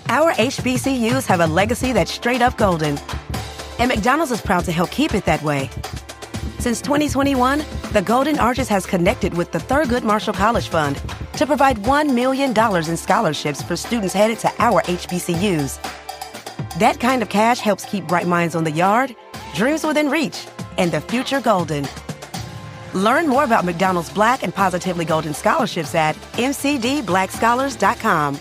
Our HBCUs have a legacy that's straight up golden. And McDonald's is proud to help keep it that way. Since 2021, the Golden Arches has connected with the Thurgood Marshall College Fund to provide $1 million in scholarships for students headed to our HBCUs. That kind of cash helps keep bright minds on the yard, dreams within reach, and the future golden. Learn more about McDonald's Black and Positively Golden scholarships at mcdblackscholars.com.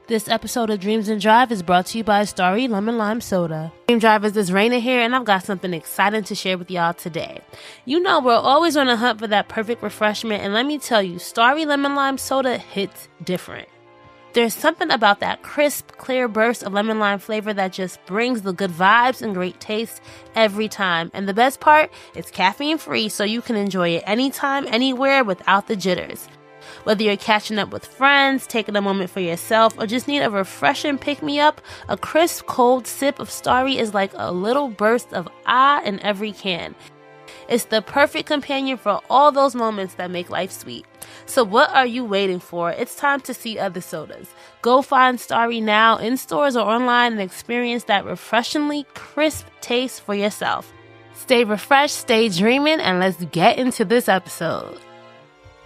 This episode of Dreams and Drive is brought to you by Starry Lemon Lime Soda. Dream Drivers, it's Raina here, and I've got something exciting to share with y'all today. You know we're always on a hunt for that perfect refreshment, and let me tell you, Starry Lemon Lime Soda hits different. There's something about that crisp, clear burst of lemon lime flavor that just brings the good vibes and great taste every time. And the best part, it's caffeine-free, so you can enjoy it anytime, anywhere without the jitters. Whether you're catching up with friends, taking a moment for yourself, or just need a refreshing pick-me-up, a crisp, cold sip of Starry is like a little burst of in every can. It's the perfect companion for all those moments that make life sweet. So what are you waiting for? It's time to see other sodas. Go find Starry now in stores or online and experience that refreshingly crisp taste for yourself. Stay refreshed, stay dreaming, and let's get into this episode.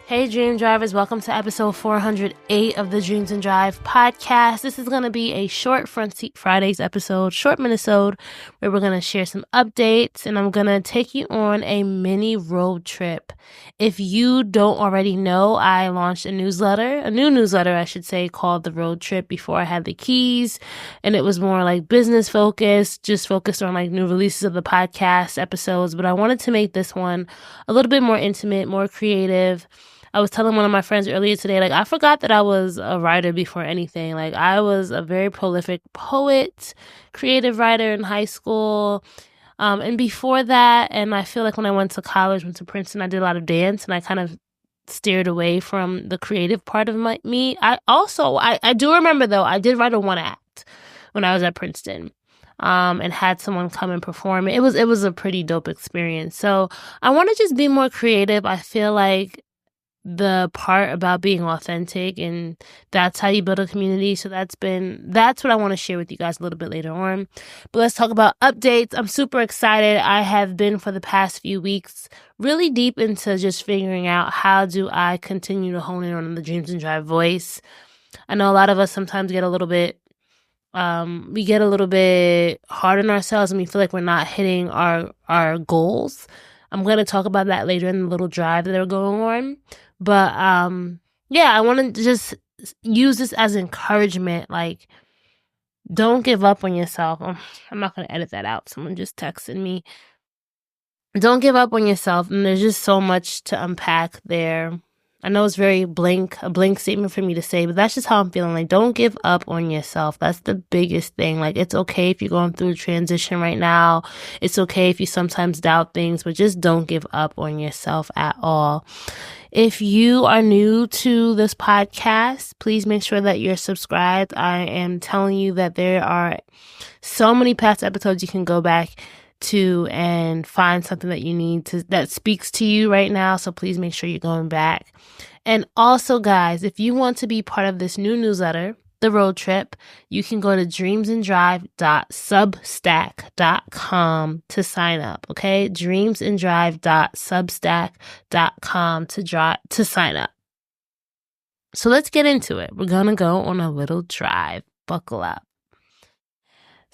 Hey Dream Drivers, welcome to episode 408 of the Dreams and Drive podcast. This is going to be a short Front Seat Fridays episode, short minisode, where we're going to share some updates and I'm going to take you on a mini road trip. If you don't already know, I launched a new newsletter, I should say, called The Road Trip before I had the keys. And it was more like business focused, just focused on like new releases of the podcast episodes. But I wanted to make this one a little bit more intimate, more creative. I was telling one of my friends earlier today, like, I forgot that I was a writer before anything. Like, I was a very prolific poet, creative writer in high school. And before that, and I feel like when I went to college, went to Princeton, I did a lot of dance and I kind of steered away from the creative part of me. I do remember, though, I did write a one act when I was at Princeton. And had someone come and perform. It was a pretty dope experience. So I want to just be more creative. I feel like the part about being authentic, and that's how you build a community. So that's what I want to share with you guys a little bit later on. But let's talk about updates. I'm super excited. I have been for the past few weeks really deep into just figuring out how do I continue to hone in on the Dreams and Drive voice. I know a lot of us sometimes get a little bit hard on ourselves and we feel like we're not hitting our goals. I'm going to talk about that later in the little drive that we're going on. But, I want to just use this as encouragement. Like, don't give up on yourself. I'm not going to edit that out. Someone just texted me. Don't give up on yourself. And there's just so much to unpack there. I know it's a blank statement for me to say, but that's just how I'm feeling. Like, don't give up on yourself. That's the biggest thing. Like, it's okay if you're going through a transition right now. It's okay if you sometimes doubt things, but just don't give up on yourself at all. If you are new to this podcast, please make sure that you're subscribed. I am telling you that there are so many past episodes you can go back to and find something that you need that speaks to you right now. So please make sure you're going back. And also, guys, if you want to be part of this new newsletter, The Road Trip, you can go to dreamsanddrive.substack.com to sign up. Okay, dreamsanddrive.substack.com to sign up. So let's get into it. We're gonna go on a little drive. Buckle up.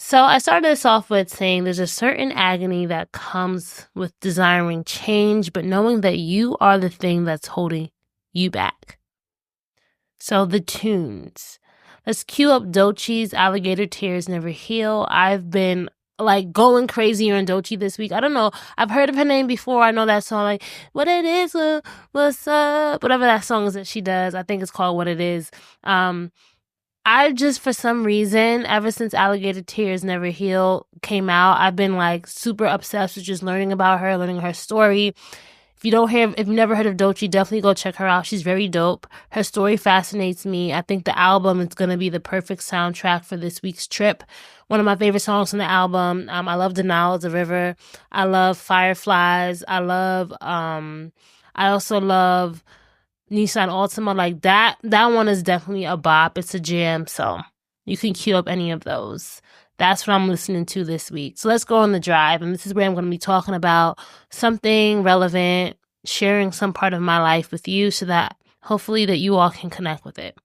So I started this off with saying there's a certain agony that comes with desiring change, but knowing that you are the thing that's holding you back. So the tunes. Let's cue up Doechie's Alligator Tears Never Heal. I've been like going crazy on Doechii this week. I don't know. I've heard of her name before. I know that song, like, what it is, what's up, whatever that song is that she does. I think it's called What It Is. I just, for some reason, ever since Alligator Tears Never Heal came out, I've been like super obsessed with just learning about her, learning her story. If you've never heard of Doechii, definitely go check her out. She's very dope. Her story fascinates me. I think the album is going to be the perfect soundtrack for this week's trip. One of my favorite songs from the album. I love Denial is a River. I love Fireflies. I also love Nissan Altima. Like that one is definitely a bop. It's a jam. So You can queue up any of those. That's what I'm listening to this week. So let's go on the drive. And this is where I'm going to be talking about something relevant, sharing some part of my life with you so that hopefully that you all can connect with it.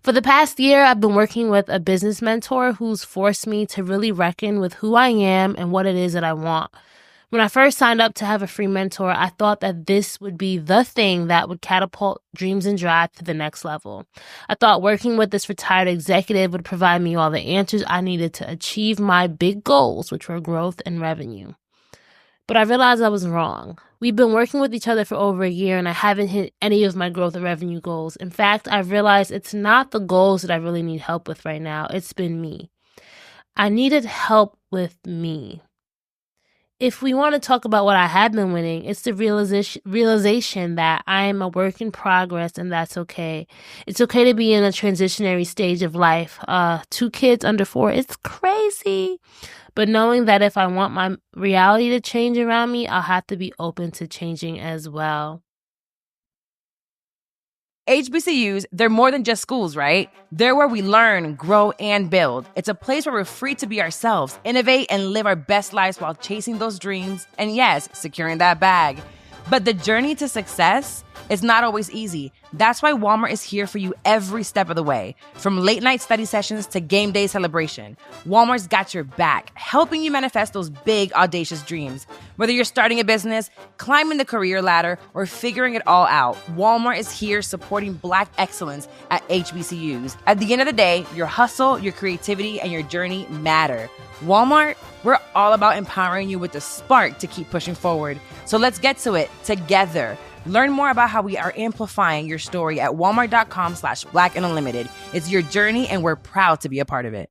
For the past year, I've been working with a business mentor who's forced me to really reckon with who I am and what it is that I want. When I first signed up to have a free mentor, I thought that this would be the thing that would catapult Dreams and Drive to the next level. I thought working with this retired executive would provide me all the answers I needed to achieve my big goals, which were growth and revenue. But I realized I was wrong. We've been working with each other for over a year and I haven't hit any of my growth or revenue goals. In fact, I've realized it's not the goals that I really need help with right now. It's been me. I needed help with me. If we want to talk about what I have been winning, it's the realization that I am a work in progress and that's okay. It's okay to be in a transitionary stage of life. 2 kids under 4, it's crazy. But knowing that if I want my reality to change around me, I'll have to be open to changing as well. HBCUs, they're more than just schools, right? They're where we learn, grow, and build. It's a place where we're free to be ourselves, innovate, and live our best lives while chasing those dreams and, yes, securing that bag. But the journey to success is not always easy. That's why Walmart is here for you every step of the way. From late night study sessions to game day celebration, Walmart's got your back, helping you manifest those big, audacious dreams. Whether you're starting a business, climbing the career ladder, or figuring it all out, Walmart is here supporting Black excellence at HBCUs. At the end of the day, your hustle, your creativity, and your journey matter. Walmart, we're all about empowering you with the spark to keep pushing forward. So let's get to it together. Learn more about how we are amplifying your story at walmart.com/Black and Unlimited. It's your journey and we're proud to be a part of it.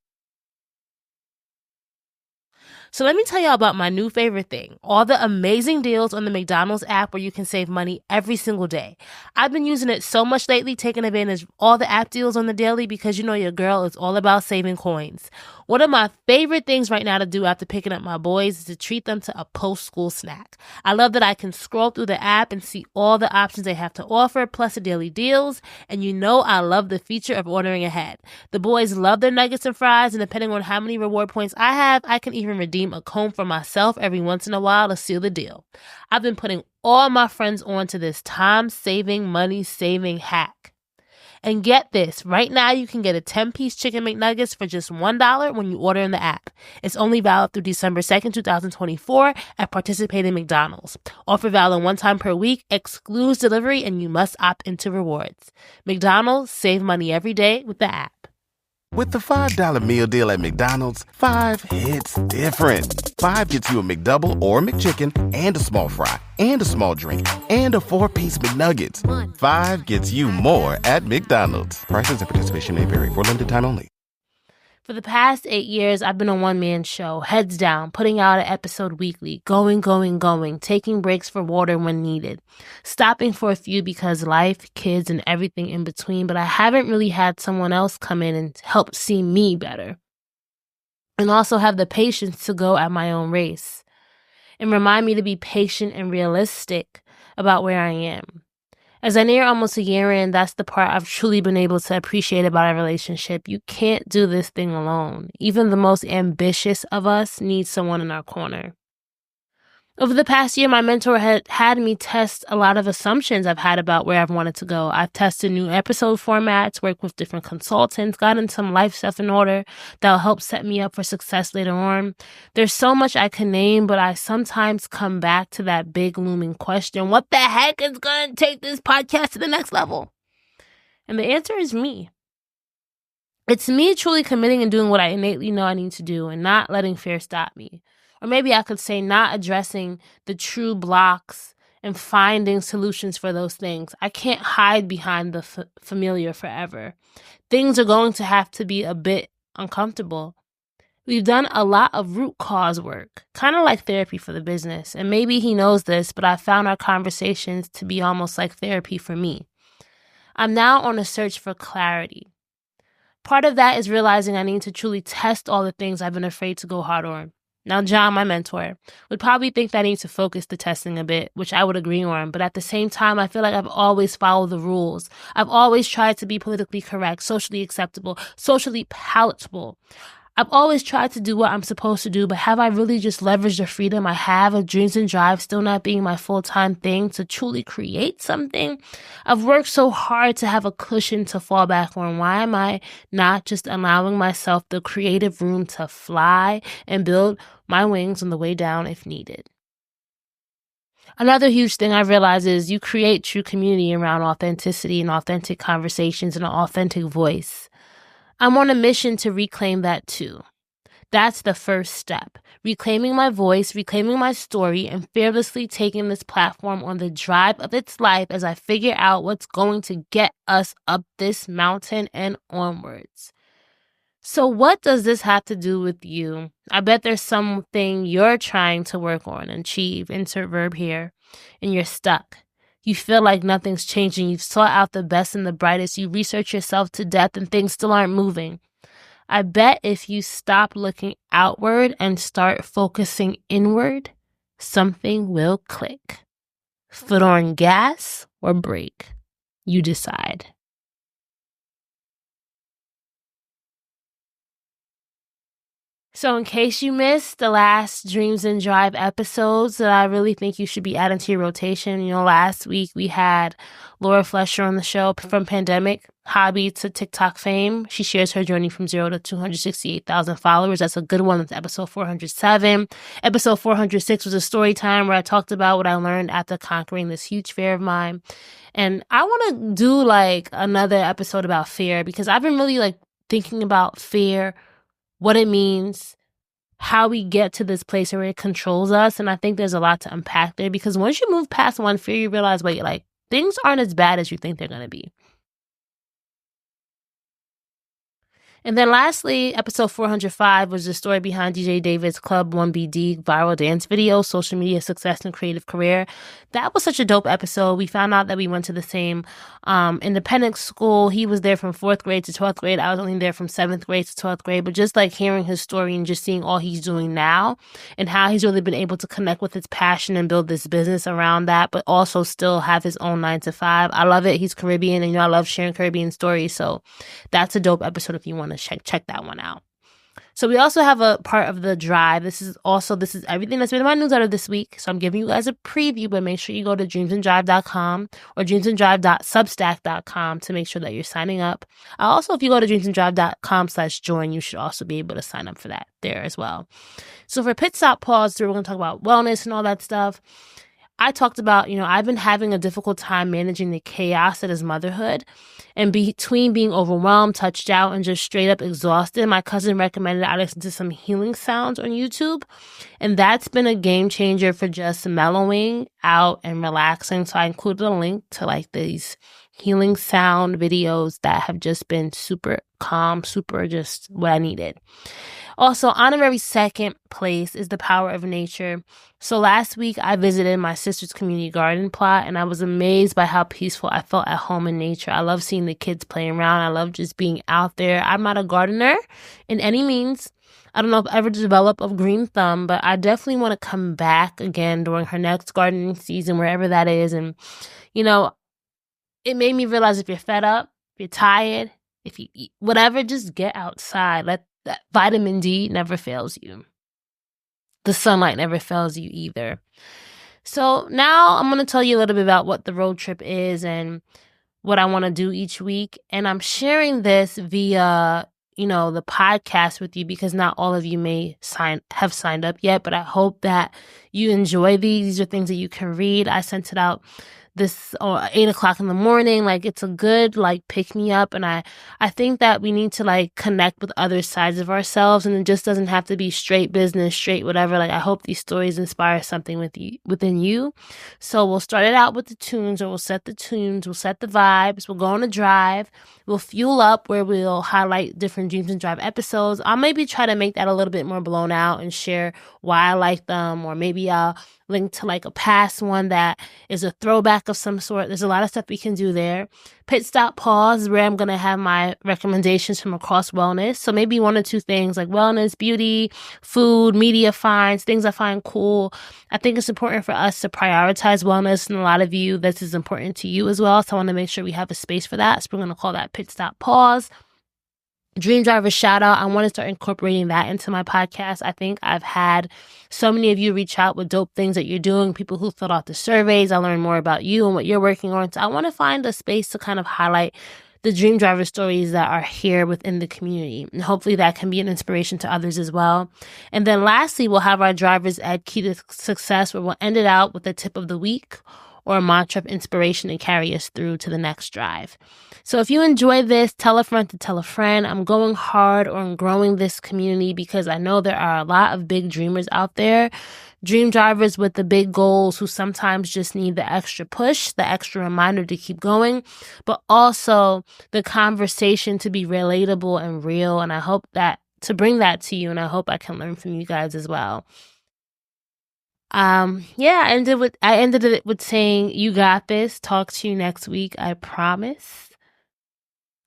So let me tell y'all about my new favorite thing, all the amazing deals on the McDonald's app where you can save money every single day. I've been using it so much lately, taking advantage of all the app deals on the daily because you know your girl is all about saving coins. One of my favorite things right now to do after picking up my boys is to treat them to a post-school snack. I love that I can scroll through the app and see all the options they have to offer, plus the daily deals, and you know I love the feature of ordering ahead. The boys love their nuggets and fries, and depending on how many reward points I have, I can even redeem a comb for myself every once in a while to seal the deal. I've been putting all my friends onto this time-saving, money-saving hack. And get this, right now you can get a 10-piece chicken McNuggets for just $1 when you order in the app. It's only valid through December 2nd, 2024 at participating McDonald's. Offer valid one time per week, excludes delivery, and you must opt into rewards. McDonald's, save money every day with the app. With the $5 meal deal at McDonald's, 5 hits different. 5 gets you a McDouble or McChicken and a small fry and a small drink and a 4-piece McNuggets. 5 gets you more at McDonald's. Prices and participation may vary. For limited time only. For the past 8 years, I've been a one-man show, heads down, putting out an episode weekly, going, taking breaks for water when needed, stopping for a few because life, kids, and everything in between, but I haven't really had someone else come in and help see me better, and also have the patience to go at my own race, and remind me to be patient and realistic about where I am. As I near almost a year in, that's the part I've truly been able to appreciate about our relationship. You can't do this thing alone. Even the most ambitious of us needs someone in our corner. Over the past year, my mentor had me test a lot of assumptions I've had about where I've wanted to go. I've tested new episode formats, worked with different consultants, gotten some life stuff in order that'll help set me up for success later on. There's so much I can name, but I sometimes come back to that big looming question, what the heck is going to take this podcast to the next level? And the answer is me. It's me truly committing and doing what I innately know I need to do and not letting fear stop me. Or maybe I could say not addressing the true blocks and finding solutions for those things. I can't hide behind the familiar forever. Things are going to have to be a bit uncomfortable. We've done a lot of root cause work, kind of like therapy for the business. And maybe he knows this, but I found our conversations to be almost like therapy for me. I'm now on a search for clarity. Part of that is realizing I need to truly test all the things I've been afraid to go hard on. Now, John, my mentor, would probably think that I need to focus the testing a bit, which I would agree on. But at the same time, I feel like I've always followed the rules. I've always tried to be politically correct, socially acceptable, socially palatable. I've always tried to do what I'm supposed to do, but have I really just leveraged the freedom I have of Dreams and Drive still not being my full-time thing to truly create something? I've worked so hard to have a cushion to fall back on. Why am I not just allowing myself the creative room to fly and build my wings on the way down if needed? Another huge thing I realize is you create true community around authenticity and authentic conversations and an authentic voice. I'm on a mission to reclaim that too. That's the first step. Reclaiming my voice, reclaiming my story, and fearlessly taking this platform on the drive of its life as I figure out what's going to get us up this mountain and onwards. So what does this have to do with you? I bet there's something you're trying to work on and achieve, insert verb here, and you're stuck. You feel like nothing's changing. You've sought out the best and the brightest. You research yourself to death and things still aren't moving. I bet if you stop looking outward and start focusing inward, something will click. Foot on gas or brake. You decide. So in case you missed the last Dreams and Drive episodes that I really think you should be adding to your rotation, last week we had Laura Flesher on the show from Pandemic Hobby to TikTok fame. She shares her journey from 0 to 268,000 followers. That's a good one. That's episode 407. Episode 406 was a story time where I talked about what I learned after conquering this huge fear of mine. And I want to do another episode about fear because I've been really thinking about fear, what it means, how we get to this place where it controls us. And I think there's a lot to unpack there because once you move past one fear, you realize, things aren't as bad as you think they're going to be. And then lastly, episode 405 was the story behind DJ David's Club 1BD viral dance video, social media success and creative career. That was such a dope episode. We found out that we went to the same independent school. He was there from 4th grade to 12th grade. I was only there from 7th grade to 12th grade. But just hearing his story and just seeing all he's doing now and how he's really been able to connect with his passion and build this business around that, but also still have his own 9-to-5. I love it. He's Caribbean and I love sharing Caribbean stories. So that's a dope episode if you want to check that one out. So we also have a part of the drive. This is everything that's been in my newsletter this week. So I'm giving you guys a preview, but make sure you go to dreamsanddrive.com or dreamsanddrive.substack.com to make sure that you're signing up. Also, if you go to dreamsanddrive.com/join, you should also be able to sign up for that there as well. So for Pit Stop Pause, we're going to talk about wellness and all that stuff. I talked about, I've been having a difficult time managing the chaos that is motherhood. And between being overwhelmed, touched out, and just straight up exhausted, my cousin recommended I listen to some healing sounds on YouTube. And that's been a game changer for just mellowing out and relaxing. So I included a link to these healing sound videos that have just been super calm, super just what I needed. Also, honorary second place is The Power of Nature. So last week, I visited my sister's community garden plot, and I was amazed by how peaceful I felt at home in nature. I love seeing the kids playing around. I love just being out there. I'm not a gardener in any means. I don't know if I ever develop a green thumb, but I definitely want to come back again during her next gardening season, wherever that is. And, it made me realize if you're fed up, if you're tired, if you eat whatever, just get outside. Let that vitamin D never fails you. The sunlight never fails you either. So now I'm going to tell you a little bit about what the road trip is and what I want to do each week. And I'm sharing this via, the podcast with you because not all of you may have signed up yet, but I hope that you enjoy these. These are things that you can read. I sent it out this 8 o'clock in the morning. It's a good pick me up. And I think that we need to connect with other sides of ourselves, and it just doesn't have to be straight business, straight whatever. I hope these stories inspire something within you. So we'll start it out with the tunes, or we'll set the tunes, we'll set the vibes, we'll go on a drive, we'll fuel up where we'll highlight different Dreams and Drive episodes. I'll maybe try to make that a little bit more blown out and share why I like them, or maybe I'll link to like a past one that is a throwback of some sort. There's a lot of stuff we can do there. Pit Stop Pause is where I'm going to have my recommendations from across wellness. So maybe 1 or 2 things like wellness, beauty, food, media finds, things I find cool. I think it's important for us to prioritize wellness, and a lot of you, this is important to you as well. So I want to make sure we have a space for that. So we're going to call that Pit Stop Pause. Dream Driver shout out. I want to start incorporating that into my podcast. I think I've had so many of you reach out with dope things that you're doing, people who filled out the surveys. I learned more about you and what you're working on. So I want to find a space to kind of highlight the Dream Driver stories that are here within the community. And hopefully that can be an inspiration to others as well. And then lastly, we'll have our Driver's Ed Key to Success, where we'll end it out with a tip of the week or a mantra of inspiration to carry us through to the next drive. So if you enjoy this, tell a friend to tell a friend. I'm going hard on growing this community because I know there are a lot of big dreamers out there, dream drivers with the big goals who sometimes just need the extra push, the extra reminder to keep going, but also the conversation to be relatable and real. And I hope that to bring that to you, and I hope I can learn from you guys as well. I ended it with saying, you got this. Talk to you next week. I promise.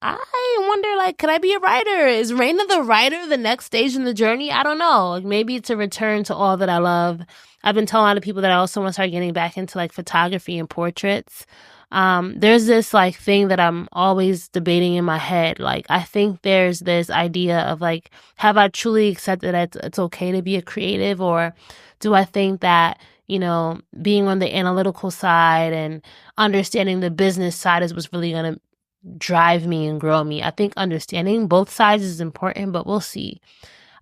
I wonder, could I be a writer? Is Raina the writer the next stage in the journey? I don't know. Maybe it's a return to all that I love. I've been telling a lot of people that I also want to start getting back into photography and portraits. There's this thing that I'm always debating in my head. I think there's this idea of have I truly accepted that it's okay to be a creative, or do I think that, being on the analytical side and understanding the business side is what's really going to drive me and grow me? I think understanding both sides is important, but we'll see.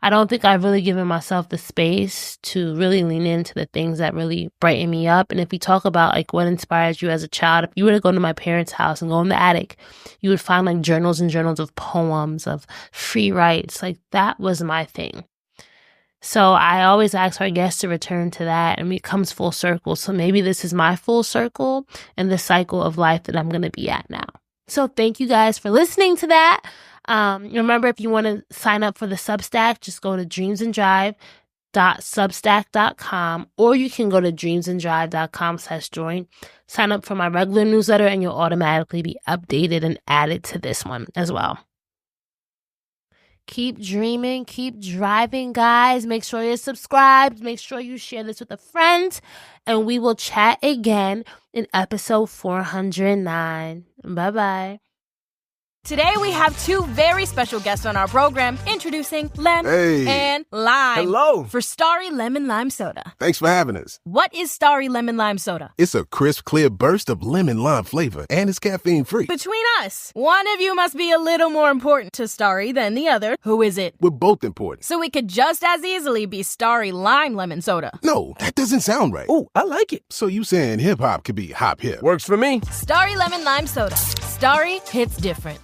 I don't think I've really given myself the space to really lean into the things that really brighten me up. And if we talk about what inspires you as a child, if you were to go to my parents' house and go in the attic, you would find journals and journals of poems, of free writes. That was my thing. So I always ask our guests to return to that, and it comes full circle. So maybe this is my full circle and the cycle of life that I'm going to be at now. So thank you guys for listening to that. Remember, if you want to sign up for the Substack, just go to dreamsanddrive.substack.com, or you can go to dreamsanddrive.com/join. Sign up for my regular newsletter and you'll automatically be updated and added to this one as well. Keep dreaming, keep driving, guys. Make sure you're subscribed. Make sure you share this with a friend. And we will chat again in episode 409. Bye-bye. Today we have 2 very special guests on our program, introducing Lem and Lime. Hello. For Starry Lemon Lime Soda. Thanks for having us. What is Starry Lemon Lime Soda? It's a crisp, clear burst of lemon lime flavor, and it's caffeine-free. Between us, one of you must be a little more important to Starry than the other. Who is it? We're both important. So we could just as easily be Starry Lime Lemon Soda. No, that doesn't sound right. Oh, I like it. So you saying hip-hop could be hop-hip? Works for me. Starry Lemon Lime Soda. Starry hits different.